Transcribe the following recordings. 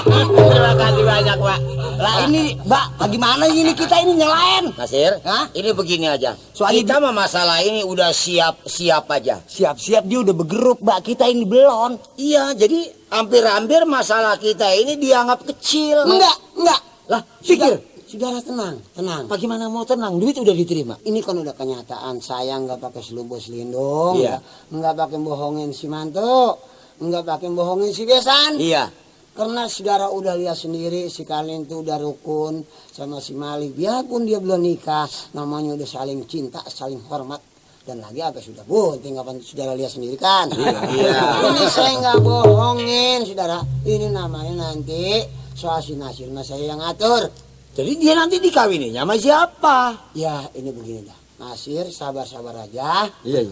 Terima kasih banyak, Pak. Lah ini, Mbak, bagaimana ini kita ini nyelain? Nasir, ini begini aja. Soalnya kita mah masalah ini udah siap aja. Siap-siap dia udah bergerup, Mbak. Kita ini belum. Iya, jadi hampir-hampir masalah kita ini dianggap kecil. Enggak. Lah, pikir. Saudara tenang. Bagaimana mau tenang? Duit udah diterima. Ini kan udah kenyataan. Saya nggak pakai selubus lindung, Iya. nggak pakai bohongin si mantu, nggak pakai bohongin si besan. Iya. Karena saudara udah lihat sendiri si Kalin tuh udah rukun sama si Mali. Biarpun dia belum nikah, namanya udah saling cinta, saling hormat. Dan lagi apa sudah bunting, apa saudara lihat sendiri kan? Iya. Ini saya nggak bohongin, saudara. Ini namanya nanti soal si Nasir, saya yang ngatur. Jadi dia nanti dikawininya sama siapa? Ya ini begini dah. Nasir sabar-sabar aja. Iya.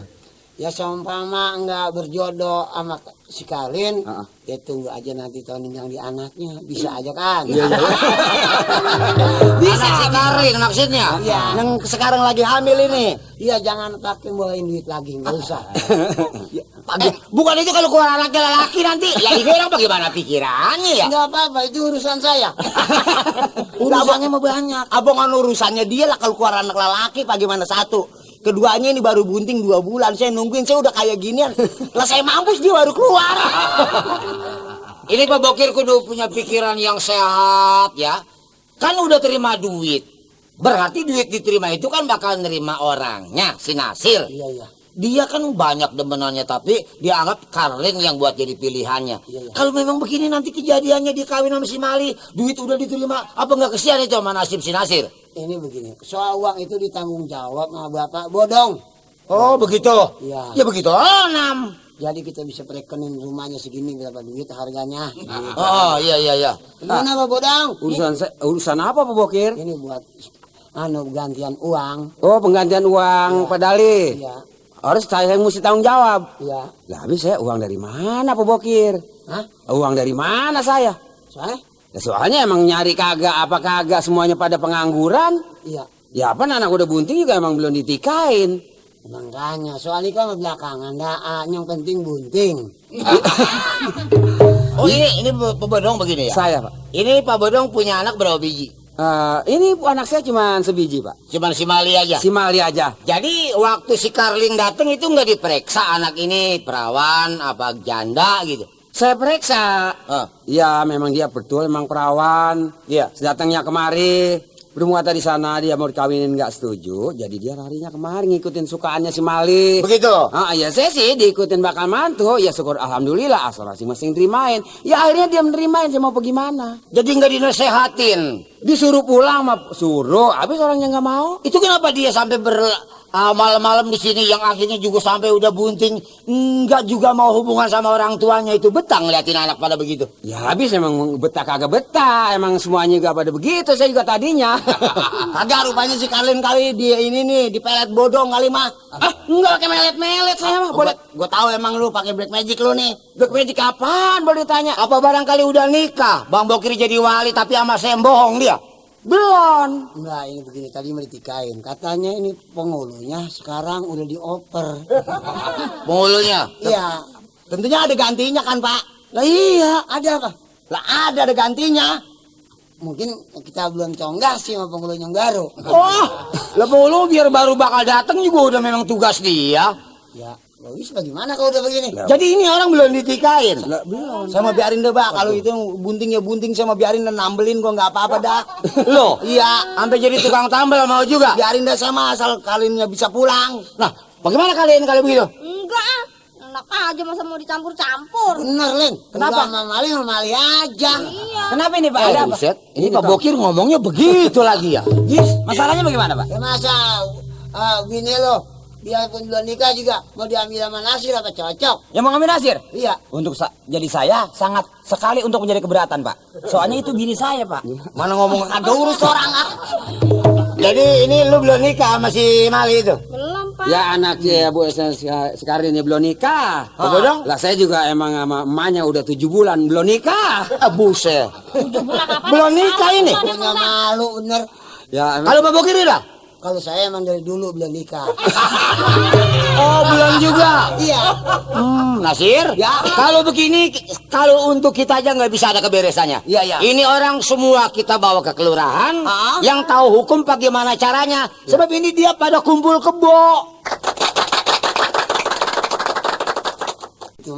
Ya seumpama enggak berjodoh sama si Kalin, ya tunggu aja nanti tahun yang di anaknya. Bisa aja kan? Iya. Bisa si Karling maksudnya? Iya. Yang sekarang lagi hamil ini. Iya jangan pakai bawain duit lagi, nggak usah. Bukan itu kalau keluar anaknya lelaki nanti. Ya ini orang bagaimana pikirannya ya? Enggak apa-apa, itu urusan saya. Urusannya mah banyak. Abongan urusannya dia lah kalau keluar anak lelaki bagaimana satu. Keduanya ini baru bunting 2 bulan. Saya nungguin, saya udah kayak ginian. Lah saya mampus dia baru keluar. Ini Pak Bokir kudu punya pikiran yang sehat ya. Kan udah terima duit. Berarti duit diterima itu kan bakal nerima orangnya, si Nasir. Iya. Dia kan banyak demenannya tapi dia anggap Karling yang buat jadi pilihannya. Iya. Kalau memang begini nanti kejadiannya dia kawin sama si Mali, duit udah diterima, apa nggak kesian itu sama nasib si Nasir? Ini begini, soal uang itu ditanggung jawab sama Bapak Bodong. Oh begitu? Iya. Ya begitu. Oh, Nam. Jadi kita bisa perekenin rumahnya segini berapa duit harganya. Oh iya. Gimana Pak Bodong? Urusan apa Pak Bokir? Ini buat gantian uang. Oh penggantian uang Pak Dali. Iya. Harus saya yang mesti tanggung jawab. Iya. Lah habis saya uang dari mana Pak Bokir? Hah? Uang dari mana saya? Soalnya? Ya, soalnya emang nyari kagak semuanya pada pengangguran. Iya. Ya apa anak udah bunting juga emang belum ditikain. Makanya soalnya kan belakangan yang penting bunting. Oh ini Pak Bodong begini ya? Saya Pak. Ini Pak Bodong punya anak berapa biji? Ini anak saya cuma sebiji Pak. Cuman si Mali aja? Si Mali aja. Jadi waktu si Karling datang itu nggak diperiksa anak ini perawan apa janda gitu? Saya periksa. Ya memang dia betul emang perawan. Iya. Datangnya kemari. Belum kata di sana dia mau dikawinin nggak setuju, jadi dia larinya kemari ngikutin sukaannya si Mali. Begitu? Ya saya sih diikutin bakal mantu, ya syukur alhamdulillah asal masing-masing terimain. Ya akhirnya dia menerimain, saya mau bagaimana? Jadi nggak dinasehatin? Disuruh pulang mah suruh, habis orangnya nggak mau. Itu kenapa dia sampai malam-malam di sini yang akhirnya juga sampai udah bunting nggak juga mau hubungan sama orang tuanya itu betah ngeliatin anak pada begitu? Ya habis emang betah kagak betah, emang semuanya juga pada begitu, saya juga tadinya. Kagak rupanya si Kalin kali dia ini nih dipelet bodong kali mah. Enggak pakai melet-melet saya mah. Boleh. Gue tahu emang lu pakai black magic lu nih. Black magic kapan boleh ditanya? Apa barangkali udah nikah? Bang Bokir jadi wali tapi sama saya bohong dia. Belum. Enggak, ini begini tadi mau ditikain. Katanya ini penghulunya sekarang udah dioper. Penghulunya? Iya. Tentunya ada gantinya kan Pak? Lah iya, ada apa? Lah ada gantinya. Mungkin kita belum conggah sih sama penghulunya yang baru. Oh, lah penghulu biar baru bakal datang juga udah memang tugas dia. Ya, bagus bagaimana kalau udah begini? Jadi ini orang belum ditikain. Lah, belum. Sama biarin deh Pak, kalau itu bunting ya bunting sama biarin dan nambelin kok nggak apa-apa dah. Loh, iya, sampai jadi tukang tambel mau juga. Biarin deh sama asal Kalinnya bisa pulang. Nah, bagaimana kalian kalau begitu? Enggak, enak aja masa mau dicampur-campur. Bener, Len. Kenapa? Sama Mali aja. Iya. Kenapa ini Pak? Ada apa? Buset, ini Pak Bokir ngomongnya begitu lagi ya. Masalahnya bagaimana Pak? Ya masa bini lo biarpun belum nikah juga mau diambil sama Nasir apa cocok? Yang mau ngambil Nasir? Iya. Untuk jadi saya sangat sekali untuk menjadi keberatan Pak. Soalnya itu bini saya Pak. Mana ngomong ada urus orang ah. Jadi ini lu belum nikah sama si Mali itu? Belum, Pak. Ya anaknya Bu sekarang ini belum nikah. Apa dong? Lah saya juga emang sama emaknya udah 7 bulan belum nikah. Buset. 7 bulan apa? Belum nikah ini? Punya malu bener. Ya Kalau Pak Bokir udah? Kalau saya emang dari dulu belum nikah. Oh, belum juga. Iya. Nasir, Ya. kalau begini, kalau untuk kita aja nggak bisa ada keberesannya. Iya, iya. Ini orang semua kita bawa ke kelurahan, Ah. yang tahu hukum bagaimana caranya. Sebab ini dia pada kumpul kebo.